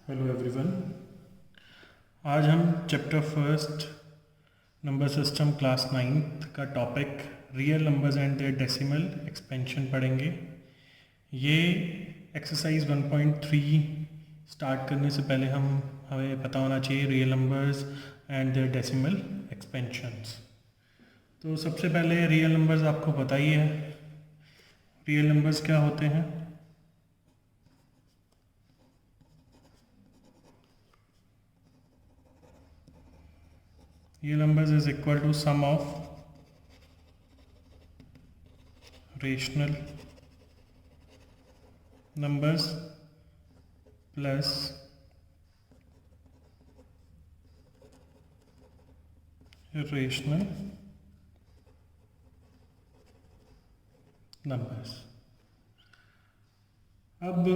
Hello everyone. आज हम chapter first number system class 9th का topic real numbers and their decimal expansion पढ़ेंगे। ये एक्सरसाइज 1.3 स्टार्ट करने से पहले हमें पता होना चाहिए real numbers and their decimal expansions. तो सबसे पहले रियल नंबर्स आपको पता ही है। रियल नंबर्स क्या होते हैं? Real numbers is equal to sum of rational numbers plus irrational numbers। अब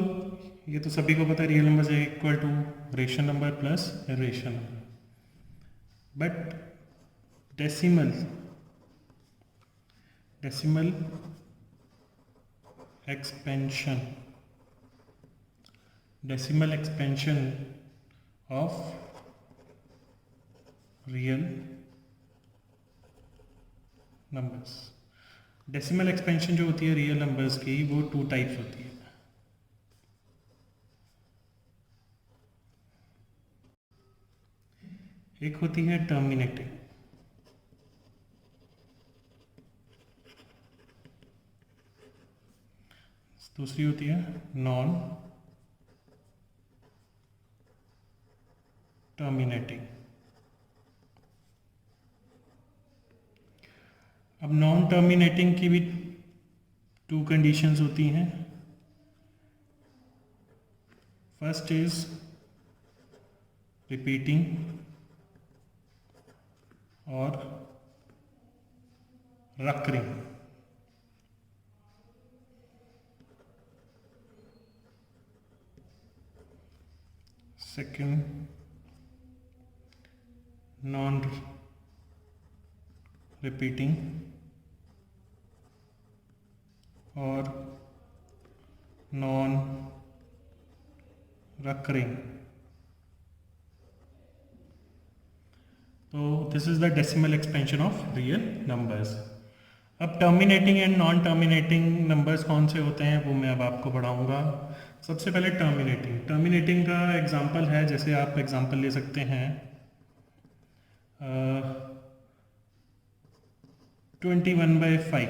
ये तो सभी को पता है real numbers is equal to rational number plus irrational number, but decimal expansion of real numbers। Decimal expansion जो होती है रियल नंबर्स की वो 2 टाइप्स होती है। एक होती है टर्मिनेटिंग, दूसरी होती है नॉन टर्मिनेटिंग। अब नॉन टर्मिनेटिंग की भी 2 कंडीशंस होती हैं। फर्स्ट इज रिपीटिंग और रकरिंग। सेकंड नॉन रिपीटिंग और नॉन रकरिंग। तो this is the decimal expansion of real numbers. अब terminating and non terminating numbers कौन से होते हैं वो मैं अब आपको पढ़ाऊंगा। सबसे पहले टर्मिनेटिंग का एग्जांपल है, जैसे आप एग्जांपल ले सकते हैं 21/5।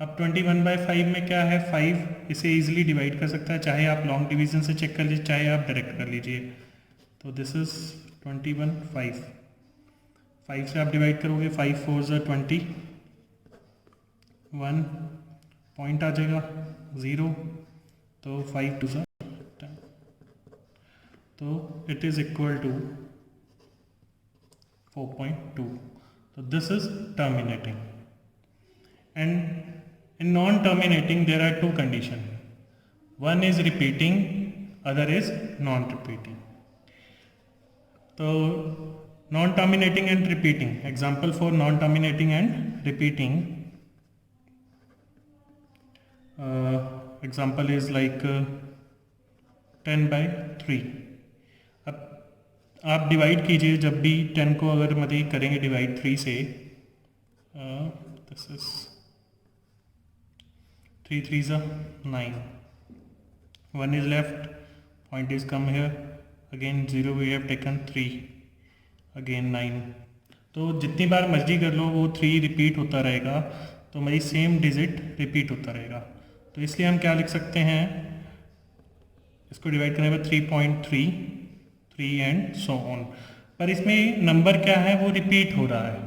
अब 21/5 में क्या है, 5 इसे इजीली डिवाइड कर सकता है, चाहे आप लॉन्ग डिवीजन से चेक कर लीजिए चाहे आप डायरेक्ट कर लीजिए। तो दिस इज 21/5। 5 से आप डिवाइड करोगे, 5 4 ज़ा 20, 1 पॉइंट आ जाएगा 0, तो 5 2 ज़ा 10, तो इट इज इक्वल टू 4.2। तो this is terminating. And in non terminating there are 2 condition, one is repeating, other is non repeating. तो non terminating and repeating, example for non terminating and repeating, example is like 10/3। अब आप divide कीजिए, जब भी 10 को अगर मतलब करेंगे डिवाइड 3 से, दिस इज 3 3 ज़ा 9, 1 is left, point is come here, again 0 we have taken 3, again 9। तो जितनी बार मर्जी कर लो वो 3 रिपीट होता रहेगा, तो मेरी सेम डिजिट रिपीट होता रहेगा। तो इसलिए हम क्या लिख सकते हैं, इसको डिवाइड करने पर 3.3, 3 एंड सो ऑन। पर इसमें नंबर क्या है, वो रिपीट हो रहा है,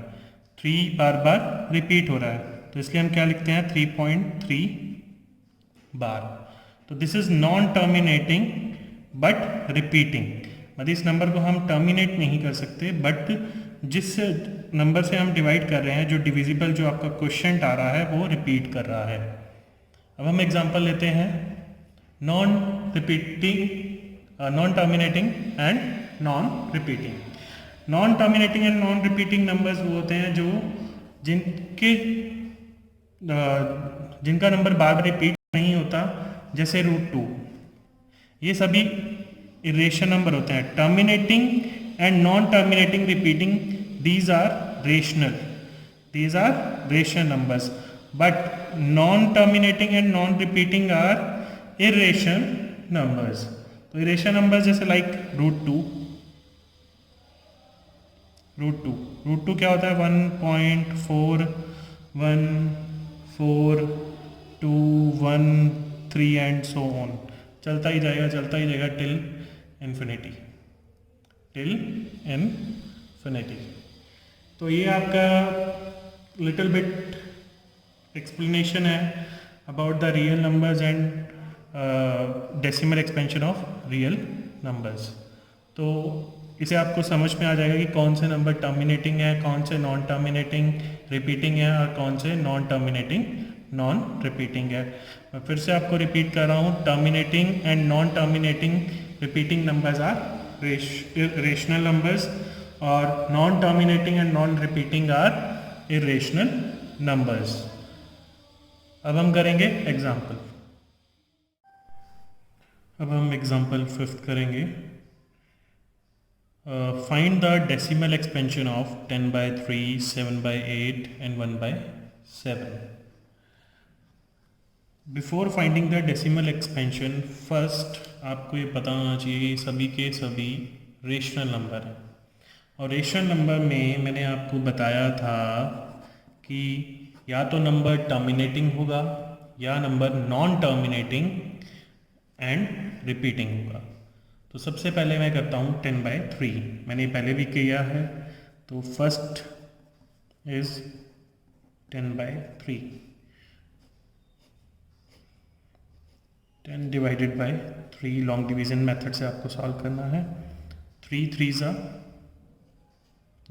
3 बार बार रिपीट हो रहा है, तो इसलिए हम क्या लिखते हैं 3.3 बार। तो this is non terminating but repeating. मतलब इस नंबर को हम टर्मिनेट नहीं कर सकते, बट जिस नंबर से हम डिवाइड कर रहे हैं, जो डिविजिबल जो आपका क्वेश्चन आ रहा है, वो रिपीट कर रहा है। अब हम एग्जांपल लेते हैं non terminating and non repeating. Non terminating and non repeating numbers वो होते हैं जो जिनका नंबर बार बार रिपीट नहीं होता, जैसे √2। ये सभी इरेशन नंबर होते हैं. Terminating and non terminating repeating, these are rational, these are rational numbers, but non terminating and non repeating are irrational numbers. तो irrational numbers जैसे like रूट टू क्या होता है 1.414213 एंड सो ऑन, चलता ही जाएगा टिल इन्फिनिटी. तो ये आपका लिटिल बिट एक्सप्लेनेशन है about the real numbers and decimal expansion of real numbers. तो इसे आपको समझ में आ जाएगा कि कौन से नंबर टर्मिनेटिंग है, कौन से नॉन टर्मिनेटिंग रिपीटिंग है और कौन से नॉन टर्मिनेटिंग नॉन रिपीटिंग है. मैं फिर से आपको रिपीट कर रहा हूँ, terminating and non terminating repeating numbers are rational numbers और non terminating and non repeating are irrational numbers. अब हम करेंगे एग्जाम्पल. अब हम एग्जाम्पल 5th करेंगे. Find the decimal expansion of 10/3, 7/8 and 1/7. Before finding the decimal expansion, first आपको ये पता होना चाहिए सभी के सभी रेशनल नंबर हैं. और रेशनल नंबर में मैंने आपको बताया था कि या तो नंबर टर्मिनेटिंग होगा या number non terminating and repeating होगा. तो सबसे पहले मैं करता हूँ 10/3. मैंने पहले भी किया है. तो first is 10/3. 10 divided by 3 long division method से आपको सॉल्व करना है. 3 3s are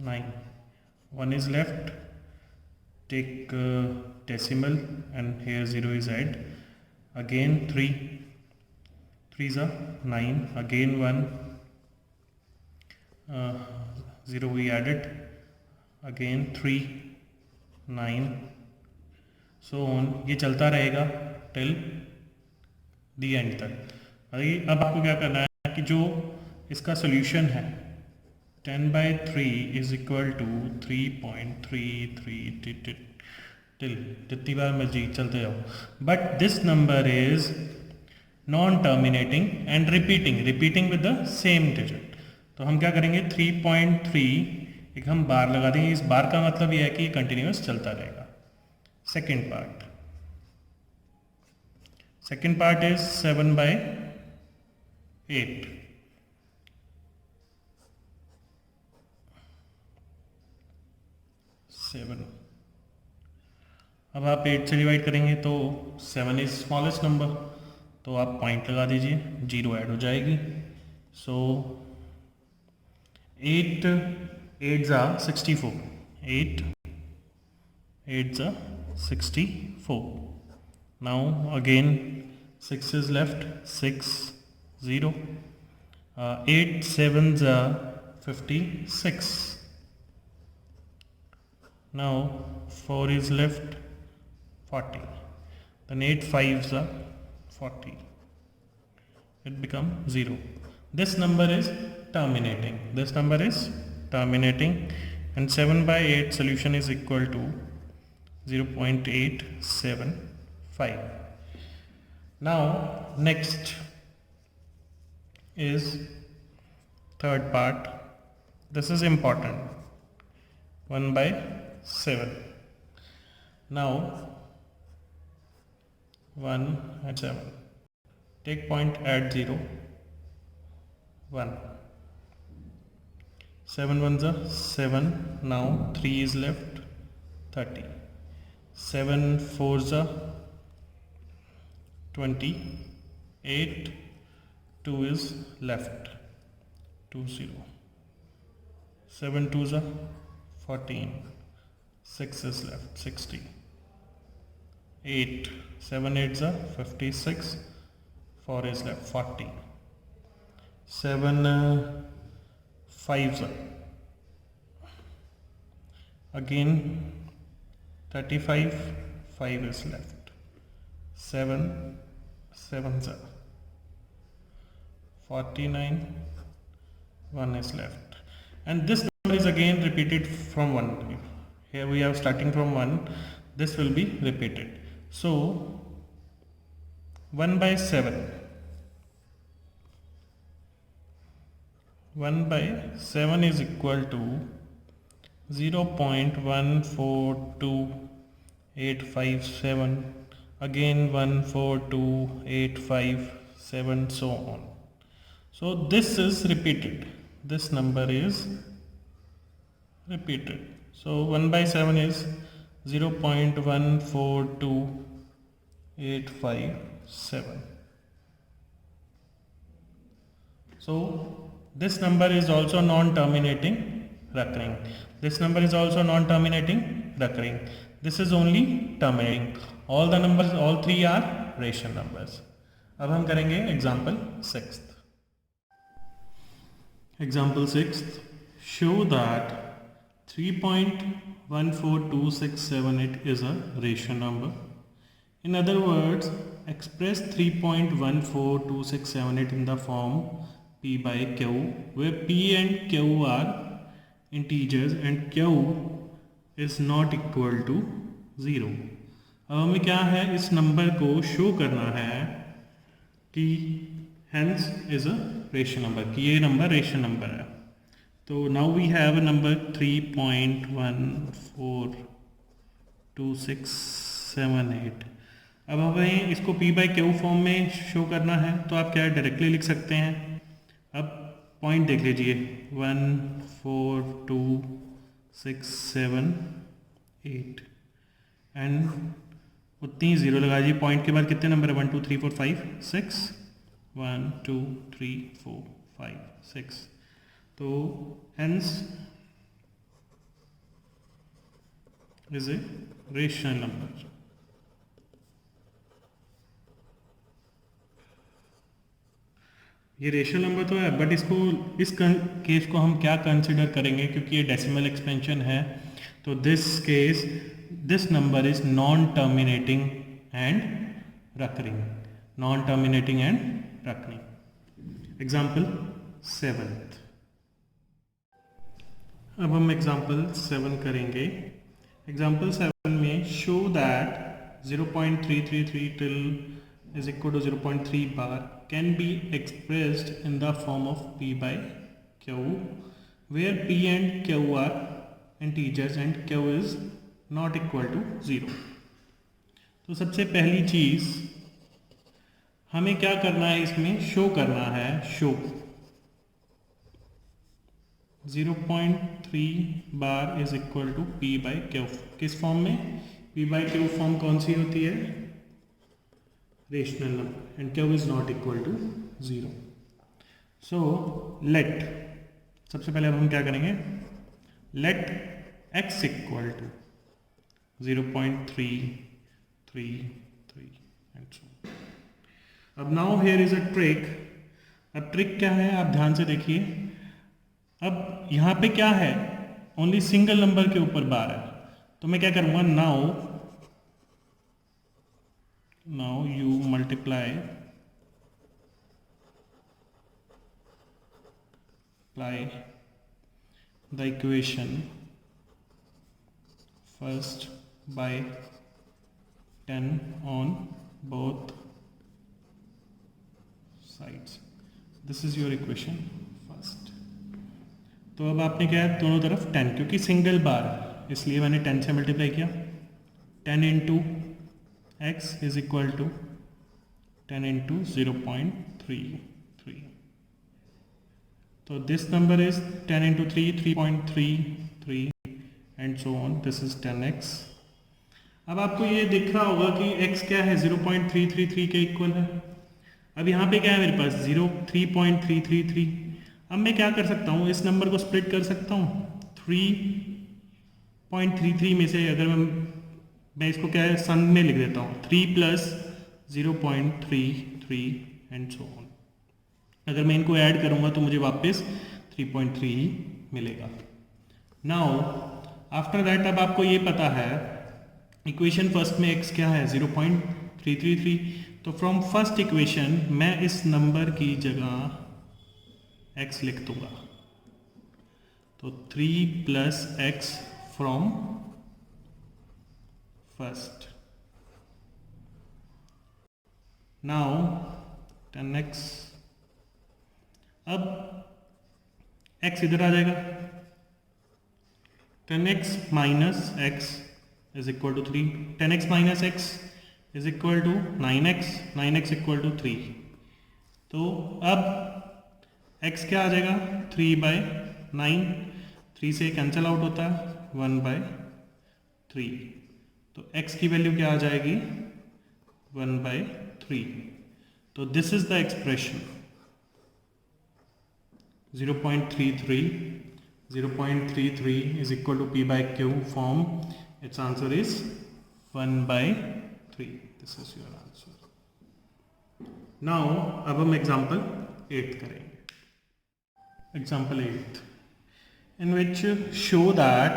9. 1 is left. Take decimal and here 0 is add. Again 3 3s are 9. Again 1 0 we added. Again 3 9 so on. ये चलता रहेगा टिल दी एंड तक. अब आपको क्या करना है कि जो इसका सोल्यूशन है 10/3 इज इक्वल टू 3.33 टिल जितनी बार मर्जी चलते जाओ. But this number is non terminating and repeating with the same digit. तो हम क्या करेंगे 3.3 एक हम बार लगा देंगे. इस बार का मतलब यह है कि कंटिन्यूस चलता रहेगा. Second part is 7/8. 7. अब आप 8 से डिवाइड करेंगे तो 7 इज स्मॉलेस्ट नंबर, तो आप पॉइंट लगा दीजिए, 0 ऐड हो जाएगी. सो 8 8s are 64. 8 8s are 64. Now again 6 is left. 6 0. 8 7s are 56. Now 4 is left. 40. Then 8 5s are 40. It becomes 0. This number is terminating. And 7/8 solution is equal to 0.875. Now next is third part. This is important. 1/7. Now 1 and 7. Take point at 0. 1. 7 1s are 7. Now 3 is left. 30. 7 4s are 20. 8 2 is left. 20. 7 2s are 14. 6 is left. 60. 8 7 8s are 56. 4 is left. 40. 7 5s are again 35. 5 is left. 7 7s are 49, 1 is left, and this number is again repeated from 1. Here we are starting from 1, this will be repeated. So 1 by 7, 1 by 7 is equal to 0.142857, again 142857, so on. So this is repeated, this number is repeated. So 1 by 7 is 0.142857. So this number is also non-terminating recurring. This number is also non-terminating recurring. This is only terminating. All the numbers, all three are rational numbers. अब हम करेंगे example 6th. Example 6th. Show that 3.142678 is a rational number. In other words, express 3.142678 in the form P by Q, where P and Q are integers and Q is not equal to 0. अब हमें क्या है, इस number को show करना है कि hence is a rational number, कि ये नंबर रेशनल नंबर है. तो now we have a number 3.142678. अब हमें इसको P by Q फॉर्म में शो करना है, तो आप क्या डायरेक्टली लिख सकते हैं. अब पॉइंट देख लीजिए, 1 4 2 6 7 8 एंड उतनी ज़ीरो लगा दीजिए. पॉइंट के बाद कितने नंबर है, 1 2 3 4 5 6, 1 2 3 4 5 6. तो hence is a rational number. ये रेशनल नंबर तो है, बट इसको इस केस को हम क्या कंसिडर करेंगे, क्योंकि ये डेसिमल एक्सपेंशन है. तो this number is non terminating and recurring. Non terminating and recurring. Example 7th. अब हम एग्जाम्पल 7 करेंगे. एग्जाम्पल 7 में show that 0.333 till is equal to 0.3 bar can be expressed in the form of P by Q, where P and Q are integers and Q is not equal to 0. तो सबसे पहली चीज़ हमें क्या करना है, इसमें शो करना है. Show 0.3 bar is equal to P by Q. किस फॉर्म में, P by Q फॉर्म कौन सी होती है, rational number, and Q is not equal to 0. So let, सबसे पहले अब हम क्या करेंगे, let x equal to 0.333 and so. अब now here is a trick. अब ट्रिक क्या है, आप ध्यान से देखिए. अब यहाँ पे क्या है, ओनली सिंगल नंबर के ऊपर बार है. तो मैं क्या करूँगा, now you multiply the equation first by 10 on both sides. This is your equation first. तो अब आपने क्या है, दोनों तरफ 10, क्योंकि सिंगल बार है इसलिए मैंने 10 से मल्टीप्लाई किया. 10 into x is equal to 10 into 0.33. तो this number is 10 into 3 3.33 and so on. This is 10x. अब आपको ये दिख रहा होगा कि x क्या है, 0.333 के इक्वल है. अब यहाँ पे क्या है मेरे पास, 3.333. अब मैं क्या कर सकता हूँ, इस नंबर को स्प्लिट कर सकता हूँ. 3.33 में से अगर मैं इसको क्या है, सन में लिख देता हूँ, 3 प्लस 0.33 एंड सो ऑन. अगर मैं इनको ऐड करूँगा तो मुझे वापस 3.3 ही मिलेगा. नाउ आफ्टर दैट, अब आपको ये पता है इक्वेशन फर्स्ट में x क्या है, 0.333. तो फ्रॉम फर्स्ट इक्वेशन मैं इस नंबर की जगह x लिख दूंगा, तो 3 plus x from first. Now 10x, अब x इधर आ जाएगा, 10x minus x is equal to 3, 10x minus x is equal to 9x, 9x equal to 3। तो अब x क्या आ जाएगा, 3/9, 3 से कैंसिल आउट होता है, 1/3। तो x की वैल्यू क्या आ जाएगी, 1/3। तो this is the expression 0.33 is equal to p by q form. Its answer is 1/3. This is your answer. Now अब हम एग्जाम्पल 8 करेंगे। Example 8 in which show that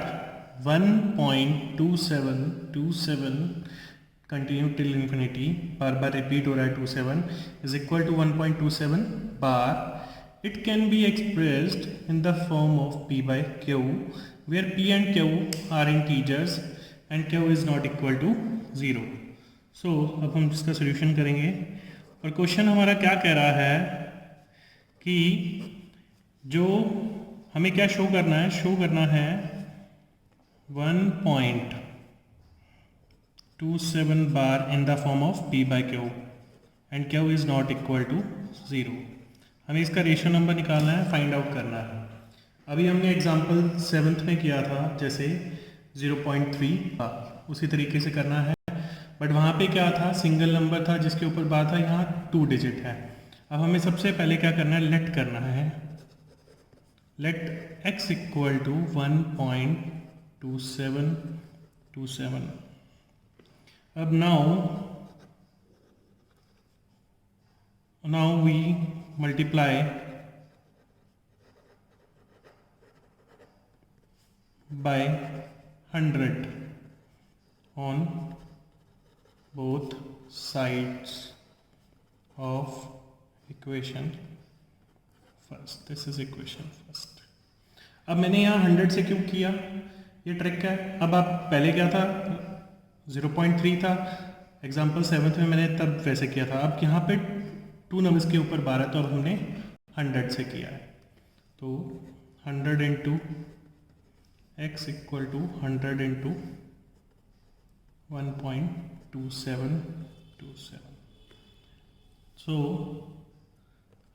1.2727 continue till infinity, bar bar repeat हो रहा है 27 is equal to 1.27 bar. It can be expressed in the form of p by q, where p and q are integers and q is not equal to 0. So अब हम इसका solution करेंगे, और question हमारा क्या कह रहा है कि जो हमें क्या शो करना है, शो करना है 1.27 bar in the form of p by q and q is not equal to 0. हमें इसका रेशियो नंबर निकालना है, फाइंड आउट करना है। अभी हमने एग्जांपल 7th में किया था, जैसे 0.3 था, उसी तरीके से करना है, बट वहाँ पे क्या था, सिंगल नंबर था जिसके ऊपर बात था, यहाँ 2 डिजिट है। अब हमें सबसे पहले क्या करना है, लेट करना है, लेट x इक्वल टू 1.2727। अब now we multiply by 100 on both sides of equation first. This is equation first. अब मैंने यहाँ 100 से क्यों किया, ये ट्रिक है। अब आप पहले क्या था, 0.3 था, एग्जाम्पल 7th में मैंने तब वैसे किया था। अब यहाँ पे 2 नंबर्स के ऊपर 12, तो अब हमने 100 से किया है, तो 100 into x equal to 100 into 1.2727। So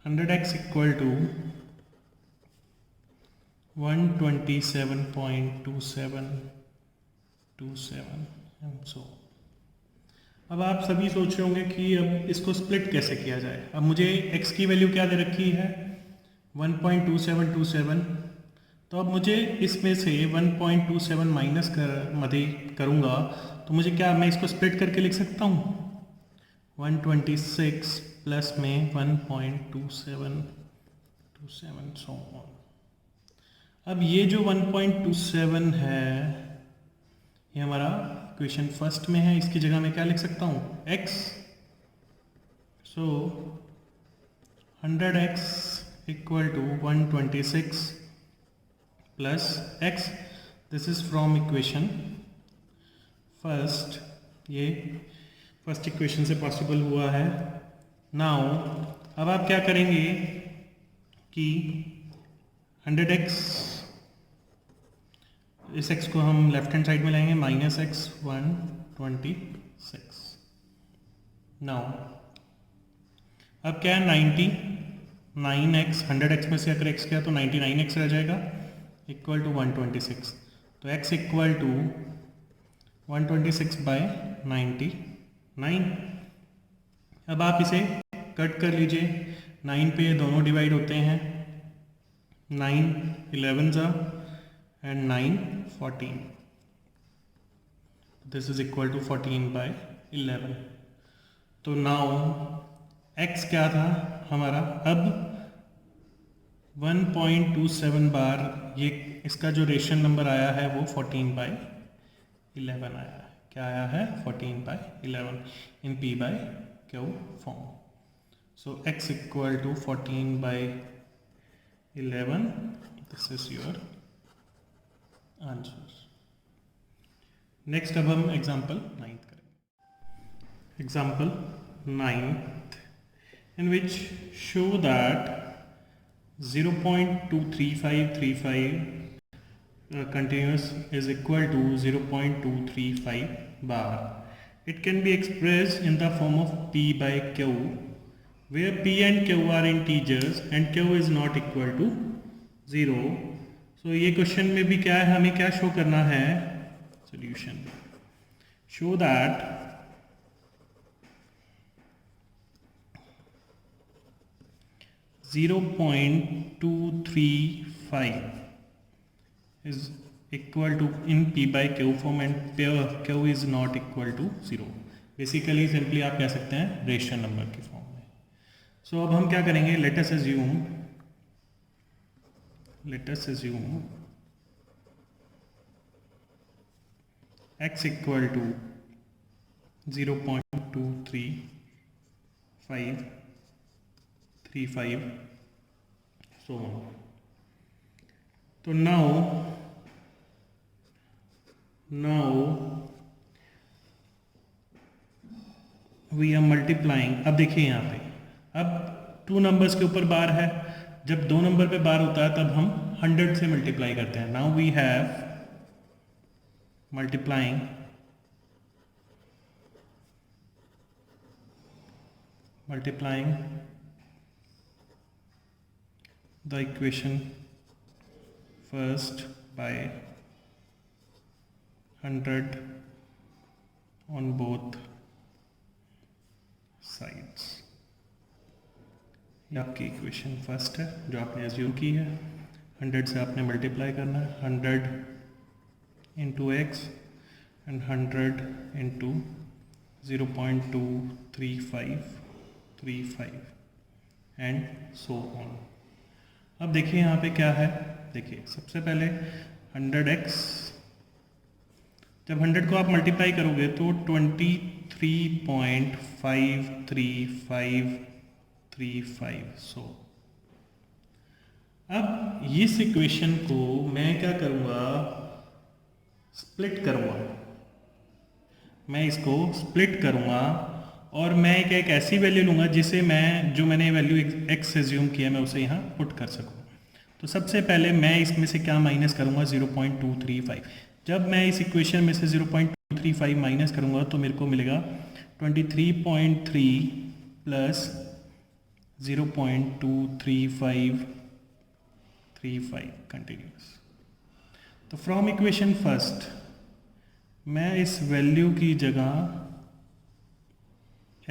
100x equal to 127.2727 and so. अब आप सभी सोच रहे होंगे कि अब इसको स्प्लिट कैसे किया जाए। अब मुझे x की वैल्यू क्या दे रखी है, 1.2727, तो अब मुझे इसमें से 1.27 माइनस करूँगा, तो मुझे क्या, मैं इसको स्प्लिट करके लिख सकता हूँ, 126 प्लस में 1.2727 सो ऑन। अब ये जो 1.27 है, ये हमारा इक्वेशन फर्स्ट में है, इसकी जगह मैं क्या लिख सकता हूँ, x। So 100x equal to 126 plus x, this is from equation first, ये फर्स्ट इक्वेशन से पॉसिबल हुआ है। नाउ अब आप क्या करेंगे कि 100x, इस x को हम लेफ्ट हैंड साइड में लाएंगे, माइनस x 126। नाउ अब क्या है, 99x, 100x में से अगर x गया तो 99x रह जाएगा, इक्वल टू 126। तो x इक्वल टू 126/99। अब आप इसे कट कर लीजिए, 9 पे दोनों डिवाइड होते हैं, 9 11 and 9 14. This is equal to 14/11. तो now x क्या था हमारा, अब 1.27 बार, ये इसका जो रेशियो नंबर आया है वो 14/11 आया है। क्या आया है, 14/11 in p by q form. So x equal to 14/11 11. This is your answer. Next अब हम एग्जाम्पल 9th करेंगे. Example 9th in which show that 0.23535 continuous is equal to 0.235 bar. It can be expressed in the form of P by Q, where P and Q are integers and Q is not equal to 0. So ये question में भी क्या है, हमें क्या show करना है, solution. Show that 0.235 is equal to in P by Q form and Q is not equal to 0. Basically simply आप कह सकते हैं रेशनल नंबर की फॉर्म में. सो अब हम क्या करेंगे, let us assume x equal to 0.23535 so on. तो now we are multiplying. अब देखिए यहाँ पे, अब 2 नंबर्स के ऊपर बार है, जब 2 नंबर पे बार होता है तब हम 100 से मल्टीप्लाई करते हैं. Now we have multiplying the equation first by 100 on both sides. ये आपकी इक्वेशन फर्स्ट है जो आपने एज्यूम की है. 100 से आपने मल्टीप्लाई करना है, 100 into x and 100 into 0.23535 and so on. अब देखिए यहाँ पे क्या है, देखिए सबसे पहले 100x, जब 100 को आप मल्टीप्लाई करोगे तो 23.53535. सो अब इस इक्वेशन को मैं क्या करूँगा, स्प्लिट करूँगा. मैं इसको स्प्लिट करूँगा और मैं एक ऐसी वैल्यू लूँगा जिसे जो मैंने वैल्यू x एज्यूम किया मैं उसे यहाँ पुट कर सकूँ. तो सबसे पहले मैं इसमें से क्या माइनस करूँगा, 0.235. जब मैं इस इक्वेशन में से 0.235 माइनस करूँगा तो मेरे को मिलेगा 23.3 प्लस 0.23535 कंटिन्यूस. तो फ्रॉम इक्वेशन फर्स्ट मैं इस वैल्यू की जगह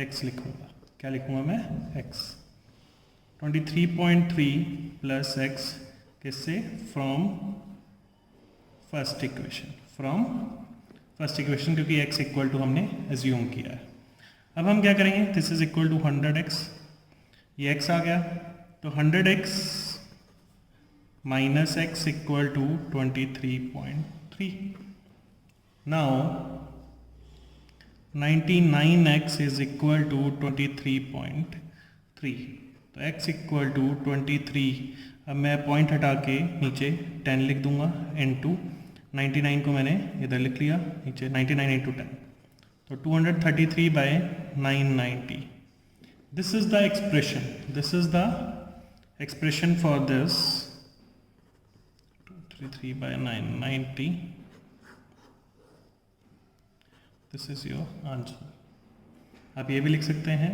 x लिखूंगा. क्या लिखूंगा मैं, x. 23.3 प्लस x किससे, फ्रॉम फर्स्ट इक्वेशन, क्योंकि x इक्वल टू हमने एज्यूम किया है. अब हम क्या करेंगे, this is equal to 100x, ये x आ गया तो 100x minus x equal to 23.3. Now 99x is equal to 23.3. तो x equal to 23. अब मैं पॉइंट हटा के नीचे 10 लिख दूंगा into 99 को मैंने इधर लिख लिया नीचे 99 into 10. तो 233 by 990. This is the expression for this. 233 by 990. This is your answer. आप ये भी लिख सकते हैं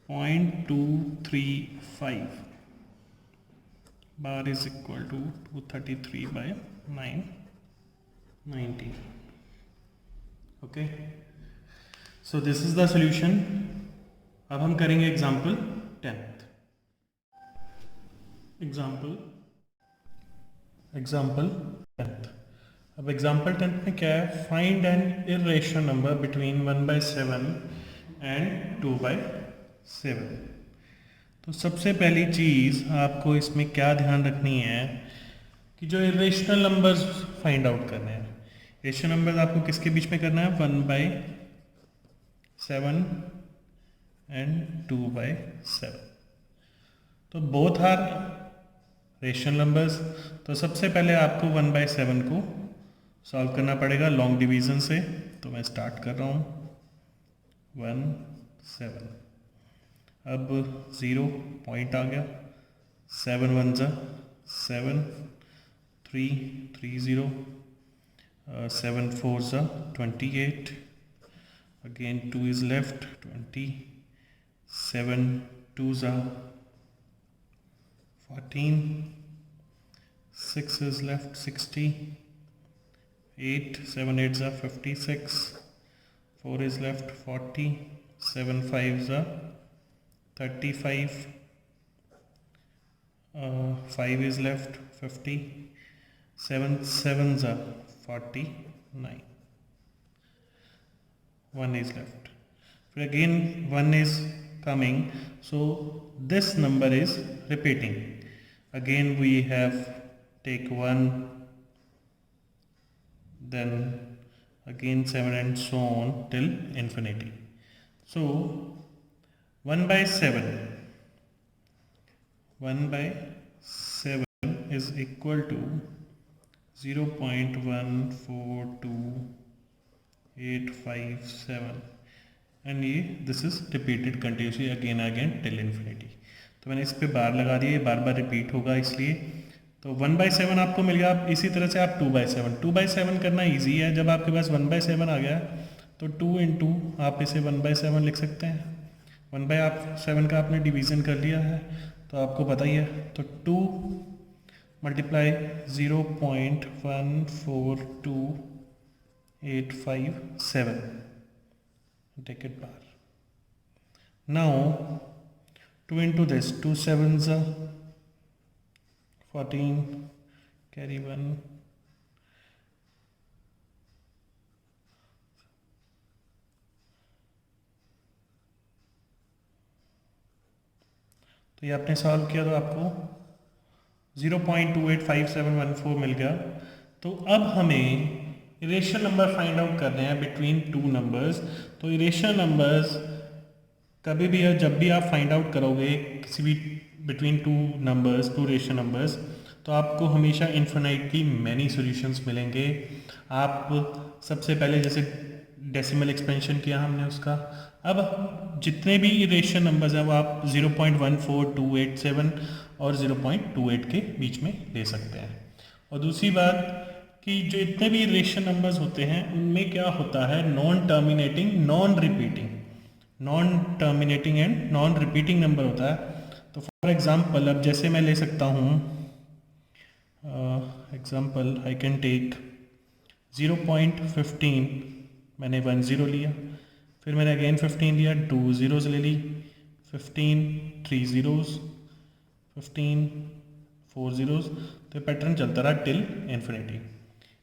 0.235 bar is equal to 233 by 990. Okay. So this is the solution. अब हम करेंगे एग्जाम्पल 10th. Example 10th. अब एग्जाम्पल 10th में क्या है, find N irrational number between 1/7 and 2/7. तो सबसे पहली चीज़ आपको इसमें क्या ध्यान रखनी है कि जो इर्रेशनल नंबर्स फाइंड आउट करने हैं, रेशनल नंबर्स आपको किसके बीच में करना है, 1/7 एंड 2/7. तो बोथ आर रेशनल नंबर्स। तो सबसे पहले आपको 1/7 को सॉल्व करना पड़ेगा लॉन्ग डिवीज़न से। तो मैं स्टार्ट कर रहा हूँ 1 7। अब 0 पॉइंट आ गया, 7 1 ज़ा 7, 3 3 0, 7 4 ज़ा 28, again 2 is left 20, 7 2 ज़ा 14, 6 is left 60, 8 7 8 ज़ा 56, 4 is left 40, 7 5 ज़ा 35, 5 is left 50, 7 7 ज़ा 49, 1 is left. But again 1 is coming, so this number is repeating. Again we have take 1, then again 7 and so on till infinity. So 1/7 is equal to 0.142857, and ये this is repeated continuously again till infinity. तो मैंने इस पे बार लगा दिया, ये बार बार repeat होगा इसलिए। तो 1/7 आपको मिल गया। आप इसी तरह से आप 2/7 करना इजी है। जब आपके पास 1/7 आ गया तो 2 इंटू आप इसे 1/7 लिख सकते हैं। 1/7 का आपने डिवीज़न कर लिया है तो आपको पता ही है। तो 2 multiply 0.142857, take it bar. Now 2 into this, 2 7s are 14, carry 1, तो ये आपने सॉल्व किया तो आपको 0.285714 मिल गया। तो अब हमें इरेशनल नंबर फाइंड आउट करने हैं बिटवीन टू नंबर्स। तो इरेशनल नंबर्स कभी भी जब भी आप फाइंड आउट करोगे किसी भी between two numbers, two rational numbers, तो आपको हमेशा इन्फिनाइटली मैनी सॉल्यूशंस मिलेंगे। आप सबसे पहले जैसे डेसिमल एक्सपेंशन किया हमने उसका, अब जितने भी रेशनल नंबर्स हैं वो आप 0.14287 और 0.28 के बीच में ले सकते हैं। और दूसरी बात कि जो इतने भी रेशनल नंबर्स होते हैं उनमें क्या होता है, non terminating and non repeating number होता है। तो फॉर एग्जांपल अब जैसे मैं ले सकता हूँ एग्जांपल आई कैन टेक 0.15, मैंने 10 लिया, फिर मैंने अगेन 15 लिया, 2 zeros ले ली, 15 3 zeros, 15 4 zeros, तो पैटर्न चलता रहा टिल इन्फिनिटी।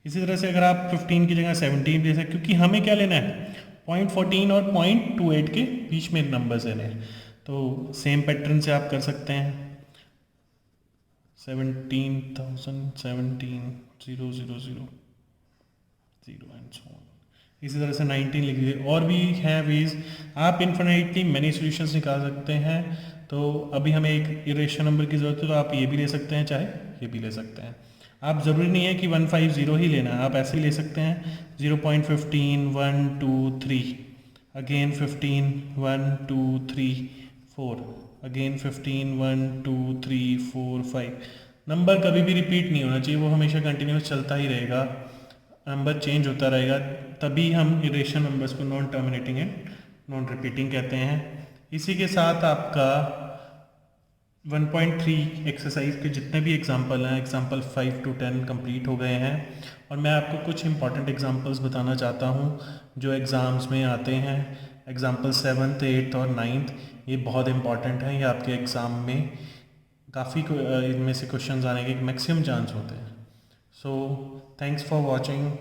इसी तरह से अगर आप 15 की जगह 17 ले सकते, क्योंकि हमें क्या लेना है 0.14 और 0.28 के बीच में नंबर्स लेने हैं। तो सेम पैटर्न से आप कर सकते हैं 17,017 0 0 0 0 एंड सो ऑन। इसी तरह से 19 लिख लीजिए। और भी हैं वीज, आप इन्फिनिटली मैनी सॉल्यूशंस निकाल सकते हैं। तो अभी हमें एक इरेशनल नंबर की ज़रूरत है तो आप ये भी ले सकते हैं, चाहे ये भी ले सकते हैं। आप ज़रूरी नहीं है कि 150 ही लेना है, आप ऐसे ही ले सकते हैं 0.15 1 2 3, अगेन 15 1 2 3 4, अगेन 15 1 2 3 4 5। नंबर कभी भी रिपीट नहीं होना चाहिए, वो हमेशा कंटिन्यूस चलता ही रहेगा, नंबर चेंज होता रहेगा। तभी हम इरेशनल नंबर्स को non terminating and non repeating कहते हैं। इसी के साथ आपका 1.3 एक्सरसाइज के जितने भी एग्जाम्पल हैं, एग्जाम्पल 5 to 10 कंप्लीट हो गए हैं। और मैं आपको कुछ इंपॉर्टेंट एग्जाम्पल्स बताना चाहता हूँ जो एग्ज़ाम्स में आते हैं। एग्जाम्पल 7th 8th और 9th, ये बहुत इंपॉर्टेंट हैं, ये आपके एग्ज़ाम में काफ़ी इनमें से क्वेश्चन आने के मैक्सिमम चांस होते हैं। So thanks for watching.